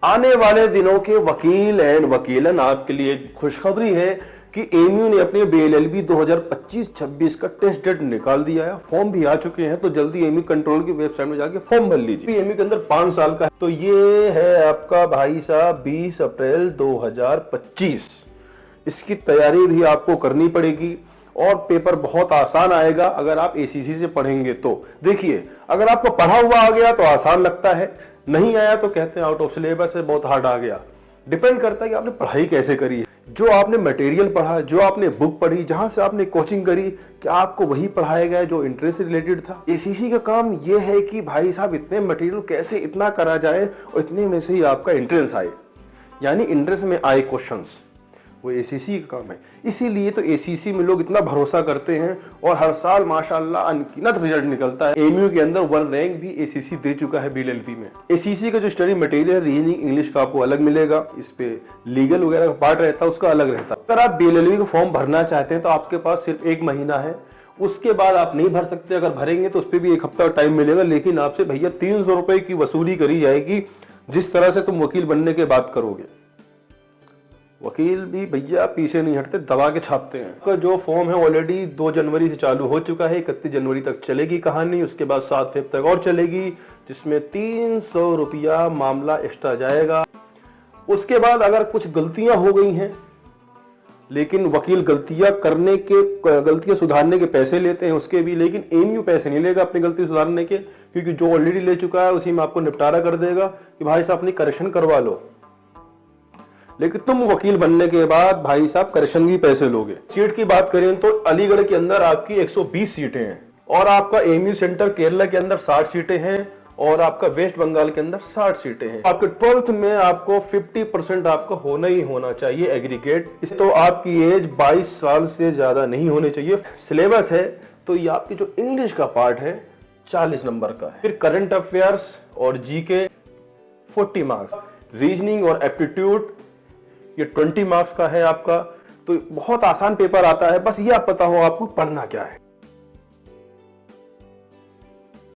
आने वाले दिनों के वकील एंड वकीलन आपके लिए खुशखबरी है कि एमयू ने अपने बीएलएलबी 2025-26 का टेस्ट डेट निकाल दिया है। फॉर्म भी आ चुके हैं, तो जल्दी एमयू कंट्रोल की वेबसाइट में जाके फॉर्म भर लीजिए। एमयू के अंदर 5 साल का है, तो ये है आपका भाई साहब 20 अप्रैल 2025। इसकी तैयारी भी आपको करनी पड़ेगी और पेपर बहुत आसान आएगा अगर आप एसीसी से पढ़ेंगे तो। देखिए, अगर आपको पढ़ा हुआ आ गया तो आसान लगता है, नहीं आया तो कहते हैं आउट ऑफ सिलेबस है, बहुत हार्ड आ गया। डिपेंड करता है कि आपने पढ़ाई कैसे करी है, जो आपने मटेरियल पढ़ा, जो आपने बुक पढ़ी, जहां से आपने कोचिंग करी, कि आपको वही पढ़ाया गया जो इंटरेस्ट से रिलेटेड था। एसीसी का काम यह है कि भाई साहब इतने मटेरियल कैसे इतना करा जाए और इतने में से ही आपका एंट्रेंस आए, यानी इंटरेस्ट में आए क्वेश्चंस, वो एसीसी का काम है। इसीलिए तो एसीसी में लोग इतना भरोसा करते हैं और हर साल माशाल्लाह अनगिनत रिजल्ट निकलता है। एमयू के अंदर 1 रैंक भी एसीसी दे चुका है बीएलएलबी में। एसीसी का जो स्टडी मटेरियल रीजनिंग इंग्लिश का आपको अलग मिलेगा, इस पे लीगल वगैरह का पार्ट रहता है उसका अलग रहता है। अगर आप बीएलएलबी का फॉर्म भरना चाहते हैं तो आपके पास सिर्फ 1 महीना है, उसके बाद आप नहीं भर सकते। अगर भरेंगे तो उस पर भी 1 हफ्ता टाइम मिलेगा, लेकिन आपसे भैया 300 रुपए की वसूली करी जाएगी जिस तरह से तुम वकील बनने के बाद करोगे। वकील भी भैया पीछे नहीं हटते, दबा के छापते हैं। तो जो फॉर्म है ऑलरेडी 2 जनवरी से चालू हो चुका है, 31 जनवरी तक चलेगी कहानी, उसके बाद 7 फेब तक और चलेगी, जिसमें 300 रुपया मामला एक्स्ट्रा जाएगा। उसके बाद अगर कुछ गलतियां हो गई हैं, लेकिन वकील गलतियां सुधारने के पैसे लेते हैं उसके भी, लेकिन एमयू पैसे नहीं लेगा अपनी गलती सुधारने के, क्योंकि जो ऑलरेडी ले चुका है उसी में आपको निपटारा कर देगा कि भाई साहब अपनी करेक्शन करवा लो। लेकिन तुम वकील बनने के बाद भाई साहब करेक्शन की पैसे लोगे। सीट की बात करें तो अलीगढ़ के अंदर आपकी 120 सीटें हैं और आपका एमयू सेंटर केरला के अंदर 60 सीटें हैं और आपका वेस्ट बंगाल के अंदर 60 सीटें हैं। आपके 12th में आपको 50% आपका होना ही होना चाहिए एग्रीगेट। इस तो आपकी एज 22 साल से ज्यादा नहीं होनी चाहिए। सिलेबस है तो ये आपकी जो इंग्लिश का पार्ट है 40 नंबर का है। फिर करंट अफेयर्स और जीके 40 मार्क्स, रीजनिंग और एप्टीट्यूड ये 20 मार्क्स का है आपका। तो बहुत आसान पेपर आता है, बस ये आप पता हो आपको पढ़ना क्या है।